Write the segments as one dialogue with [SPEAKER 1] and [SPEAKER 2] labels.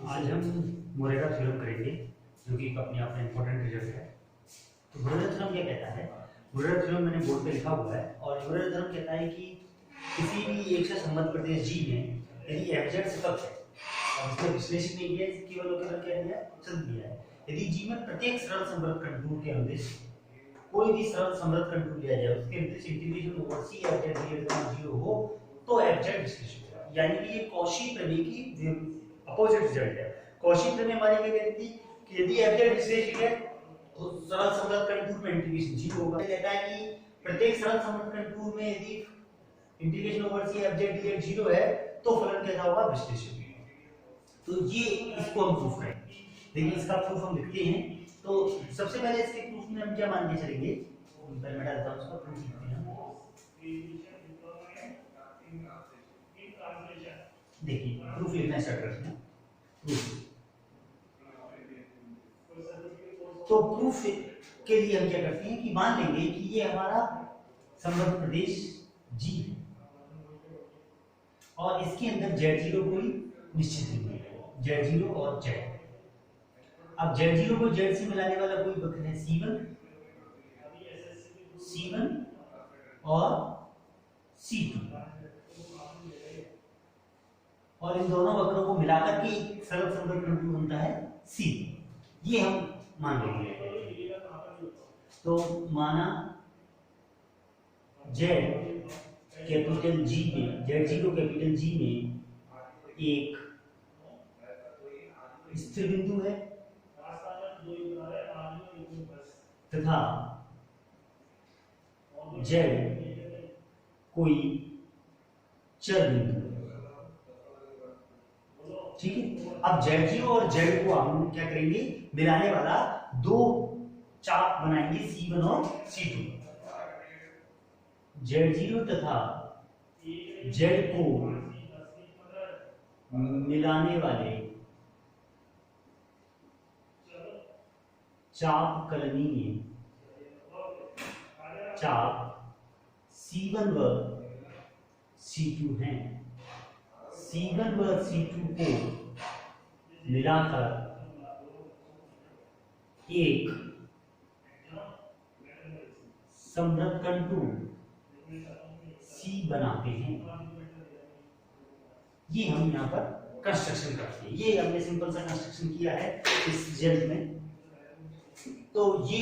[SPEAKER 1] आज हम Moreira theorem करेंगे जो कि अपने आप में इम्पोर्टेंट रिजल्ट है। तो मोरेरा थ्योरम क्या कहता है? मोरेरा थ्योरम मैंने बोर्ड पे लिखा हुआ है और मोरेरा थ्योरम कहता है कि किसी भी एक से संबद्ध प्रदेश जी में यदि एफजेड सतत है और इसमें विश्लेषण नहीं किया, केवल और केवल क्या दिया है, सतत दिया है। यदि जी में प्रत्येक सरल संवर्त कंटूर के अनुदिश कोई भी सरल संवर्त कंटूर लिया जाए उसके अनुदिश इंटीग्रेशन ओवर सी एफजेड जीरो हो तो एफजेड विश्लेषण होगा। यानी कि ये कॉची प्रमेय की अपोजिट रिजल्ट है। कॉची प्रमेय हमारी क्या कहती थी कि यदि एफजेड विश्लेषण है तो सरल संवर्त कंटूर में इंटीग्रेशन जीरो होगा। कहता है कि प्रत्येक सरल संवर्त कंटूर में यदि इंटीग्रेशन ओवर सी एफजेड डीजेड जीरो है तो फलन कैसा होगा, विश्लेषण। तो ये इसको हम प्रूफ करेंगे। देखिए इसका प्रूफ हम लिखते हैं। तो सबसे पहले इसके प्रूफ में हम क्या मान के चलेंगे, पहले मैं डालता हूं उसका प्रूफ लिखते हैं। देखिए प्रूफ लिखना स्टार्ट करते हैं। तो प्रूफ के लिए हम क्या करते हैं कि मान लेंगे कि ये हमारा संबद्ध प्रदेश जी है और इसके अंदर Z0 कोई निश्चित नहीं है, Z0 और Z। अब Z0 को Z से मिलाने वाला कोई वक्र है C1 और C2 और इन दोनों वक्रों को मिलाकर के एक सरल संबंध कंटूर बनता है C। ये हम मान लेंगे। तो माना Z कैपिटल G में, Z0 कैपिटल G में एक स्थिर बिंदु है तथा Z कोई चर बिंदु है। ठीक है। अब Z0 और Z को हम क्या करेंगे, मिलाने वाला दो चाप बनाएंगे C1 और C2। Z0 तथा Z को मिलाने वाले चाप कलनीय चाप C1 व C2 हैं। C1 व C2 को मिलाकर एक समवृत्त कंटूर C बनाते हैं। ये हम यहाँ पर कंस्ट्रक्शन करते हैं। ये हमने सिंपल सा कंस्ट्रक्शन किया है इस रिजल्ट में। तो ये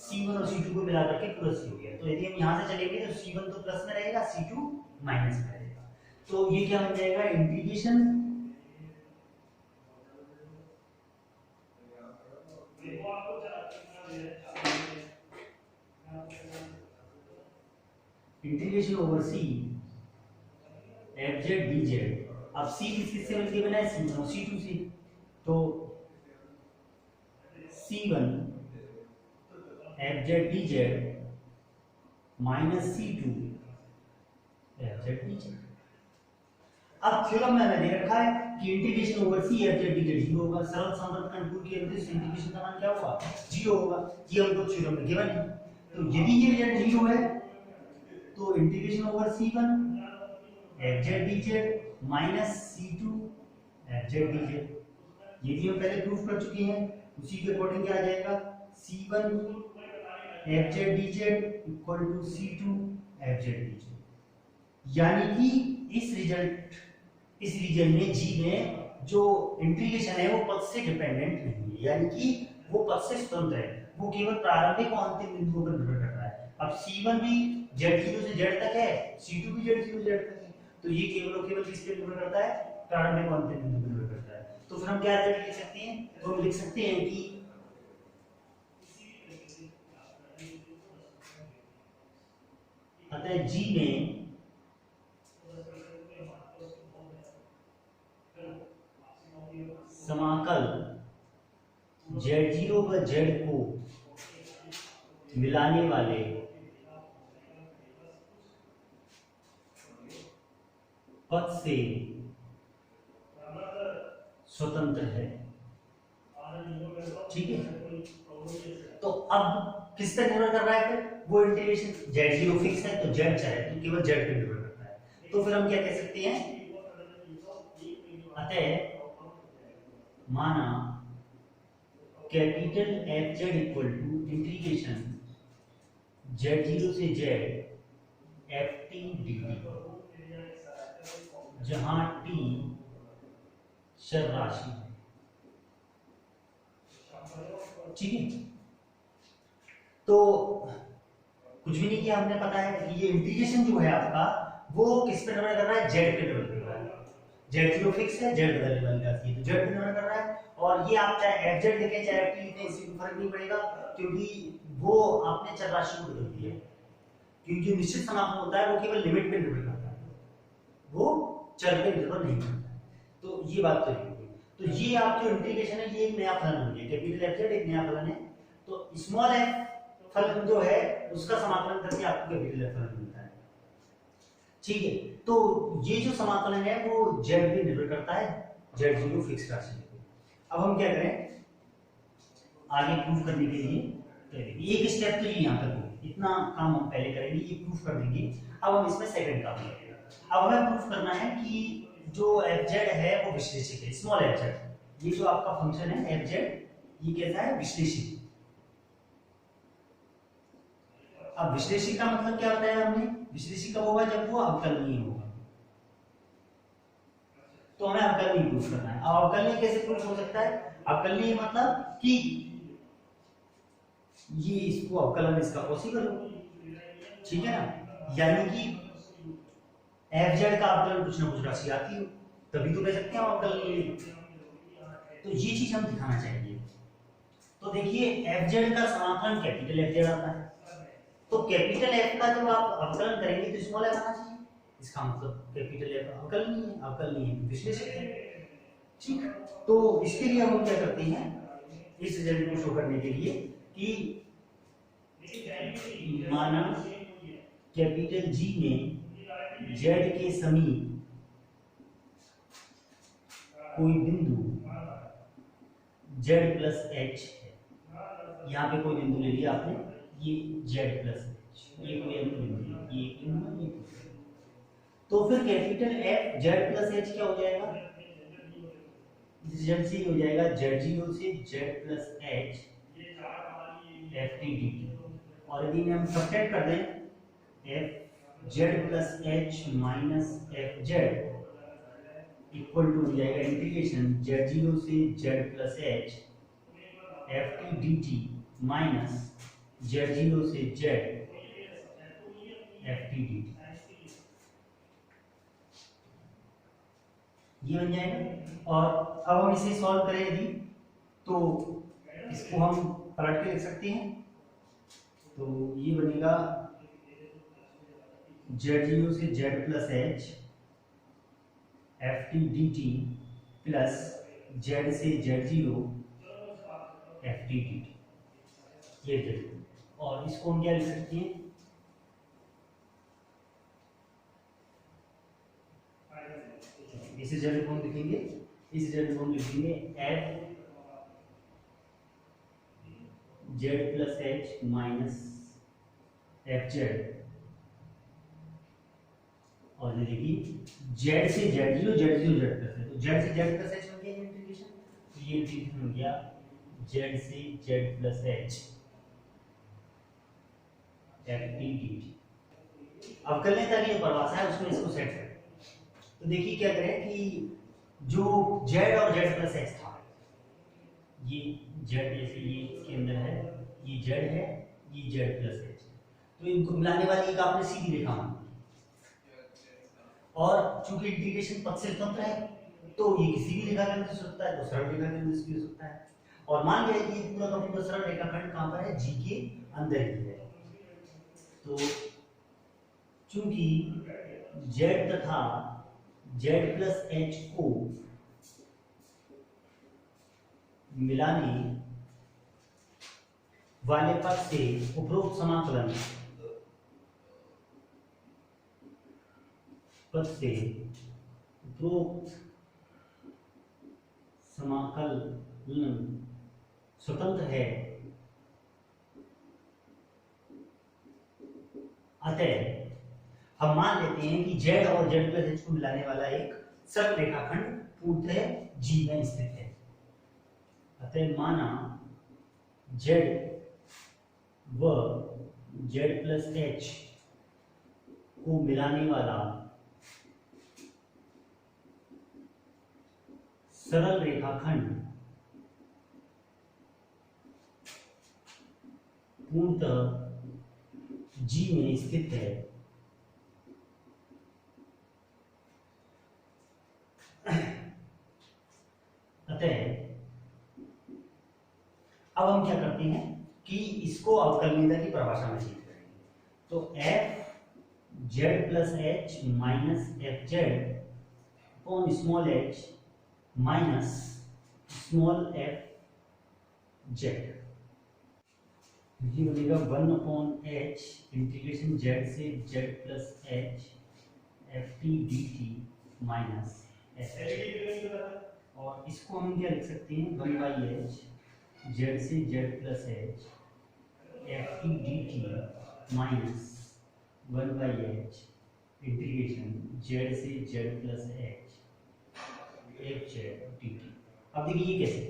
[SPEAKER 1] C1 और C2 को मिलाकर के पूरा C हो गया। तो यदि हम यहाँ से चलेंगे तो C1 तो प्लस में रहेगा, C2 माइनस में रहेगा। तो ये क्या बन जाएगा, integration over C F Z D Z. अब C किससे मिलके बना है, C1 और C2 से। तो C1 F Z D Z minus C2 F Z D Z. अब थ्योरम में मैंने दे रखा है कि integration over C F Z D Z zero होगा। सरल संबंध कंटूर के अनुदिश इंटीग्रेशन का मान क्या होगा, जीरो होगा। ये हमको थ्योरम में गिवन है। तो यदि ये रिजल्ट जीरो है तो integration over C1 F Z D Z minus C2 F Z D Z, ये भी हम पहले प्रूफ कर चुके हैं। उसी के अकॉर्डिंग क्या आ जाएगा, C1 F Z D Z equal to C2 F Z D Z. यानी कि इस रीजन में G में जो इंटीग्रेशन है वो पथ से डिपेंडेंट नहीं है, यानी कि वो पथ से स्वतंत्र है। वो केवल प्रारंभिक और अंतिम बिंदुओं पर निर्भर कर रहा है। अब C1 भी Z0 से Z तक है, C2 भी Z0 से Z तक है। तो ये केवल और केवल किस पे निर्भर करता है, प्रारंभिक और अंतिम बिंदु पर निर्भर करता है। तो फिर हम क्या लिख सकते हैं, तो हम लिख सकते हैं कि अतः G में समाकल Z0 व Z को मिलाने वाले पथ से स्वतंत्र है। ठीक है। तो अब किस पे निर्भर कर रहा है, फिर वो इंटीग्रेशन Z0 फिक्स है तो Z चर है तो केवल Z पे निर्भर करता है। तो फिर हम क्या कह सकते हैं, अतः माना capital F Z equal to integration z0 से z F T D T, जहां t चर राशि है। ठीक है, तो कुछ भी नहीं किया हमने, पता है कि ये इंटीग्रेशन जो है आपका वो किस पे निर्भर कर रहा है, z पे निर्भर कर रहा है। z0 फिक्स है, z बदलने वाली राशि है, तो z पे निर्भर कर रहा है। और ये आप चाहे fz लिखें चाहे ft लिखें, इससे कोई फर्क नहीं पड़ेगा, क्योंकि वो आपने चर राशि को बदल दिया है। क्योंकि जो निश्चित समापन होता है वो केवल लिमिट पे निर्भर करता है, वो चर पे निर्भर नहीं करता है। तो ये बात तो है। तो ये आप जो इंटीग्रेशन है ये एक नया फलन हो गया, कैपिटल एफ जेड एक नया फलन है। तो स्मॉल एफ फलन जो है उसका समाकलन करके आपको कैपिटल एफ फलन मिलता है। ठीक है, तो ये जो समाकलन है वो जेड पे निर्भर करता है, जेड जीरो फिक्स राशि पे। अब हम क्या करें आगे प्रूफ करने के लिए, एक स्टेप तो ये यहाँ तक हो, इतना काम हम पहले करेंगे, ये प्रूफ कर देंगे। अब हम इसमें सेकंड काम करेंगे। अब हमें प्रूफ करना है कि जो एफ जेड है वो विश्लेषित है, स्मॉल एफ जेड। ये जो आपका फंक्शन है एफ जेड ये कैसा है, विश्लेषित। अब विश्लेषित का मतलब क्या बताया हमने, विश्लेषित कब होगा, जब वो अवकलनीय होगा। तो हमें अवकलनीय प्रूफ करना है। अब अवकलनीय कैसे प्रूफ हो सकता है, अवकलनीय मतलब कि ये इसको अवकलन इसका कोसी करो, ठीक है ना, यानी कि एफ जेड का अवकलन कुछ ना कुछ राशि आती हो तभी तो कह सकते हैं अवकलन। तो ये चीज हम दिखाना चाहिए। तो देखिए एफ जेड का समाकलन कैपिटल एफ जेड आता है, तो कैपिटल एफ का जब आप अवकलन करेंगे तो स्मॉल एफ आना चाहिए। इसका मतलब कैपिटल एफ अवकलन नहीं है, अवकलन नहीं है विश्लेषित है। ठीक, तो इसके लिए हम क्या करते हैं, इस रिजल्ट को शो करने के लिए कि माना कैपिटल जी में जेड के समीप कोई बिंदु जेड प्लस एच है। यहाँ पे कोई बिंदु ले लिया आपने, ये जेड प्लस एच, ये कोई बिंदु, ये बिंदु, तो फिर capital F Z plus H क्या हो जाएगा, जेड से हो जाएगा जेड जीरो से Z plus H F T D T. और यदि हम सब्ट्रैक्ट कर दें F Z plus H minus F Z equal to हो जाएगा इंटीग्रेशन जेड जीरो से Z plus H F T D T minus Z zero से Z F T D T, ये बन जाएगा। और अब हम इसे सॉल्व करें यदि, तो इसको हम पलट के लिख सकते हैं। तो ये बनेगा जेड जीरो से Z plus H F T D T plus Z से Z zero F T D T, ये जेड। और इसको हम क्या लिख सकते हैं, इसे जेड को हम लिखेंगे, इस जेड को हम लिखेंगे F Z plus H minus F Z, और ये देखिए जेड से Z zero Z zero Z plus है, तो जेड से जेड प्लस एच हो गया इंटीग्रेशन। तो ये इंटीग्रेशन हो गया जेड से Z plus H F T D t. अब कर लेता है, ये परिभाषा है उसमें इसको सेट करें। तो देखिए क्या करें कि जो जेड और जेड प्लस एच था, ये जेड जैसे ये इसके अंदर है, ये जेड है, ये जेड प्लस एच, तो इनको मिलाने वाली एक आपने सीधी रेखा मानी। और चूंकि इंटीग्रेशन पथ से स्वतंत्र है तो ये किसी भी रेखा के अंदर हो सकता है, तो सरल रेखा के अंदर भी हो सकता है। और मान लिया कि पूरा का पूरा सरल रेखाखंड कहां पर है, जी के अंदर ही है। तो चूंकि जेड तथा जेड प्लस एच को मिलाने वाले पद से उपरोक्त समाकलन पद से उपरोक्त समाकलन स्वतंत्र है, अतः हम मान लेते हैं कि जेड और जेड प्लस एच को मिलाने वाला एक सरल रेखाखंड पूर्णतः जी में स्थित है। अतः माना z व z प्लस h को मिलाने वाला सरल रेखाखंड पूर्णतः G में स्थित है। अतः अब हम क्या करते हैं कि इसको अवकलनीयता की परिभाषा में सीख करेंगे। तो f z plus H minus F Z upon small h minus small f z, ये बनेगा 1 अपॉन एच इंटीग्रेशन जेड से Z plus H F T D T minus f, और इसको हम क्या लिख सकते हैं 1 बाई एच जेड से Z plus H F T D T minus 1 by h integration z से Z plus H f Z d t. अब देखिए ये कैसे,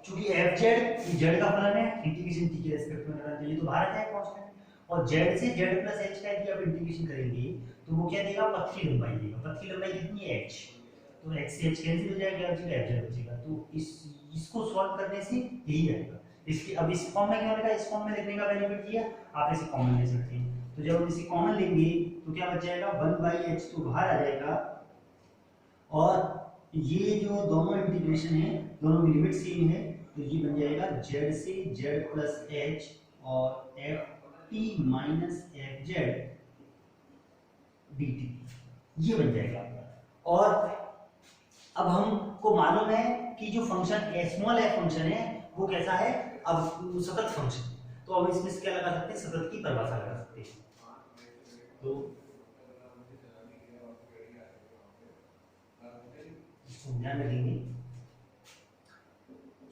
[SPEAKER 1] चूंकि एफ जेड जेड का फलन है, इंटीग्रेशन टी के रेस्पेक्ट में करना चाहिए तो बाहर आ जाएगा कांस्टेंट, और जेड से जेड प्लस एच का यदि आप इंटीग्रेशन करेंगे तो वो क्या देगा, पथ की लंबाई देगा। पथ की लंबाई कितनी है h, तो x से h कैंसिल हो जाएगा, बचेगा एफ जेड बचेगा। तो इसको सॉल्व करने से यही आएगा। इसके अब इस फॉर्म में क्या होगा, इस फॉर्म में लिखने का बेनिफिट किया, आप इसे कॉमन ले सकते हैं। तो जब हम इसे कॉमन लेंगे तो क्या बच जाएगा 1 बाई एच तो बाहर आ जाएगा, और ये जो दोनों इंटीग्रेशन है दोनों की लिमिट सेम है, तो ये बन जाएगा z से z प्लस एच और F t minus F Z d T, ये बन जाएगा। और अब हमको मालूम है कि जो फंक्शन स्मॉल एफ फंक्शन है वो कैसा है, अब सतत फंक्शन, तो अब इसमें क्या लगा सकते हैं, सतत की परिभाषा लगा सकते हैं। तो इसको ध्यान रखेंगे,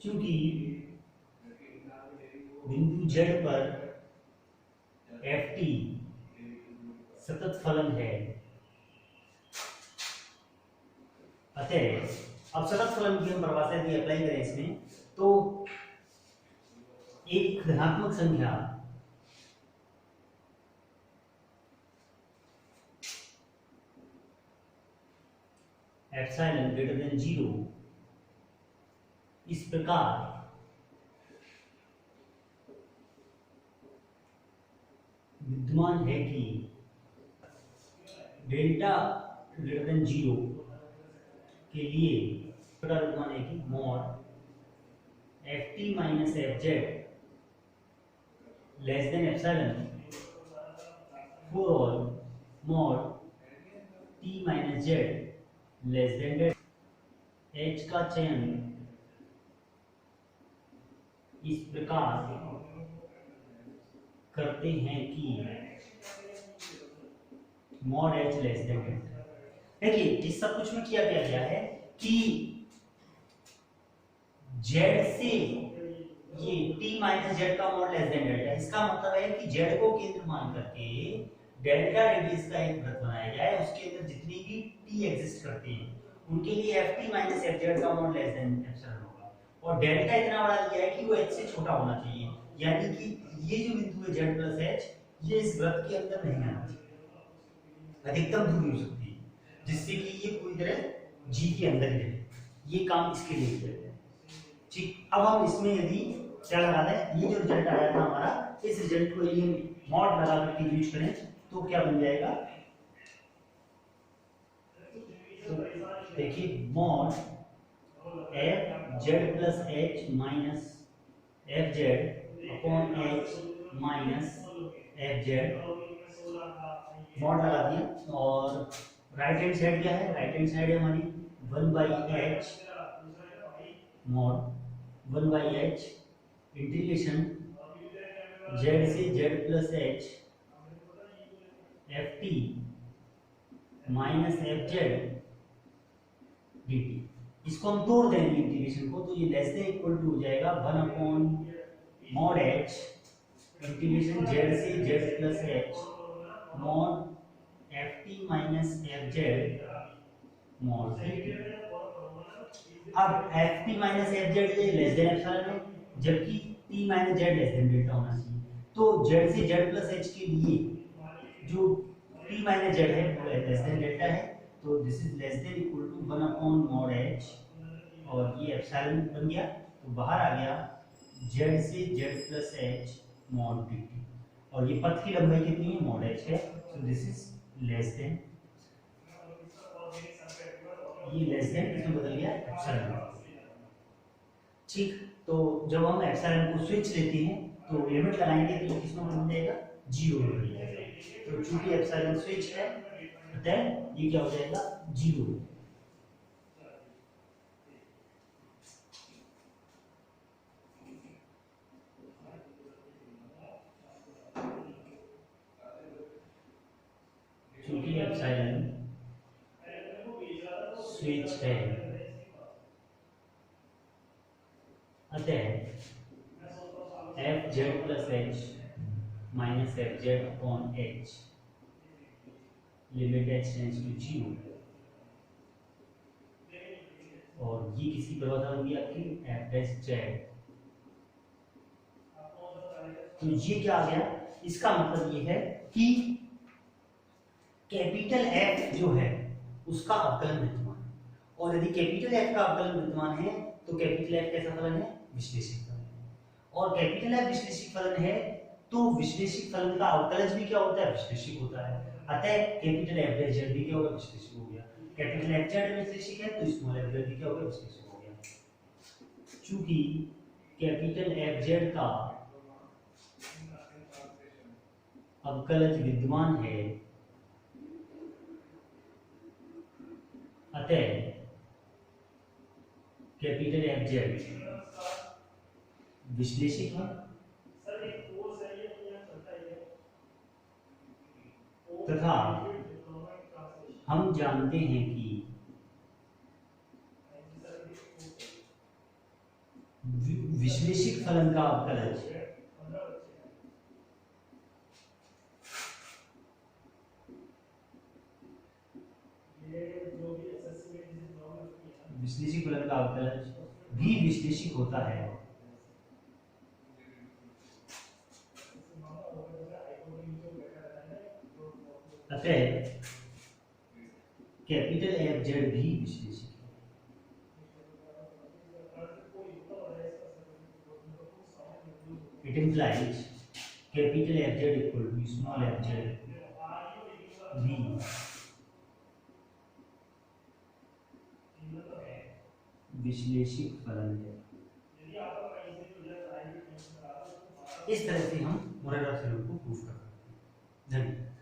[SPEAKER 1] क्योंकि बिंदु z पर एफ टी सतत फलन है, अतः अब सतत फलन की हम परिभाषा यदि अप्लाई करें इसमें, तो एक धनात्मक संख्या एप्सिलॉन ग्रेटर देन 0 इस प्रकार विद्यमान है कि डेल्टा ग्रेटर देन 0 के लिए प्रकार विद्यमान है कि mod f t minus F z less than epsilon for all mod T minus z less than delta. H का चयन इस प्रकार करते हैं कि mod H less than delta. देखिए इस सब कुछ में किया क्या गया है कि जेड से ये टी माइनस जेड का मॉड लेस देन डेल्टा, इसका मतलब है कि जेड को केंद्र मान करके डेल्टा रेडियस का एक वृत्त बनाया जाए, उसके अंदर जितनी भी टी एग्जिस्ट करती हैं उनके लिए F t minus F Z का मॉड लेस देन एप्सिलॉन होगा, और डेल्टा इतना बड़ा दिया है कि वो एच से छोटा होना चाहिए, यानी कि ये जो बिंदु है जेड प्लस एच ये इस वृत्त के अंदर नहीं आना चाहिए, अधिकतम दूरी हो सकती है जिससे कि ये पूरी तरह जी के अंदर ही रहे। ये काम इसके लिए किया गया है। ठीक, अब हम इसमें यदि क्या लगा दें, ये जो रिजल्ट आया था हमारा, इस रिजल्ट को यदि मॉड लगा करके यूज करें तो क्या बन जाएगा, तो देखिए mod F Z plus H minus F Z upon H minus F z, mod लगा दिया, और राइट हैंड साइड क्या है, राइट हैंड साइड है हमारी 1 by h mod 1 by h integration z से Z plus H F t minus F Z d t. इसको हम तोड़ देंगे इंटीग्रेशन को, तो ये लेस देन इक्वल टू हो जाएगा 1 upon mod h integration z से Z plus h mod f t minus F z mod d t. अब f p minus F z less than epsilon है, जबकि p minus z less than delta होना चाहिए। तो Z से Z plus H के लिए जो पी माइनस जेड है वो लेस देन डेल्टा है, तो this is less than equal to 1 upon mod H, और ये एप्सिलॉन बन गया, तो बाहर आ गया जेड से Z plus h mod d T, और ये पथ की लंबाई कितनी है, मॉड एच है, so this is less then, ये लेस देन इसमें बदल गया एप्सिलॉन। ठीक, तो जब हम एप्सिलॉन को स्विच लेते हैं तो लिमिट लगाएंगे तो किसमें बन जाएगा, जीरो में बन जाएगा। तो चूंकि एप्सिलॉन स्विच है अतः ये क्या हो जाएगा, जीरो। चूंकि एप्सिलॉन स्विच है अतः F Z plus H minus F Z upon H limit H tends to zero, और ये किसी बराबर होगी आपकी एफ डैश जेड। तो ये क्या आ गया, इसका मतलब ये है कि कैपिटल एफ जो है उसका अवकलन विद्यमान है, और यदि कैपिटल एफ का अवकलन विद्यमान है तो कैपिटल एफ कैसा फलन है, विश्लेषिक फलन है, और कैपिटल एफ विश्लेषिक फलन है तो विश्लेषिक फलन का अवकलज भी क्या होता है, विश्लेषिक होता है, अतः कैपिटल एफ डैश जेड भी क्या होगा, विश्लेषिक हो गया। कैपिटल एफ जेड विश्लेषिक है तो स्मॉल एफ जेड भी क्या होगा, विश्लेषिक हो गया। चूंकि कैपिटल एफ जेड का अवकलज विद्यमान है अतः कैपिटल एफ जेड विश्लेषिक है तथा हम जानते हैं कि विश्लेषिक फलन का अवकलज विश्लेषिक फलन का अवकलज भी विश्लेषिक होता है, अतः कैपिटल एफ जेड भी विश्लेषिक है। It implies capital F Z equal to small f Z भी विश्लेषिक फलन है। इस तरह से हम मोरेल ऑफ थ्योरम को प्रूव कर सकते हैं। धन्यवाद।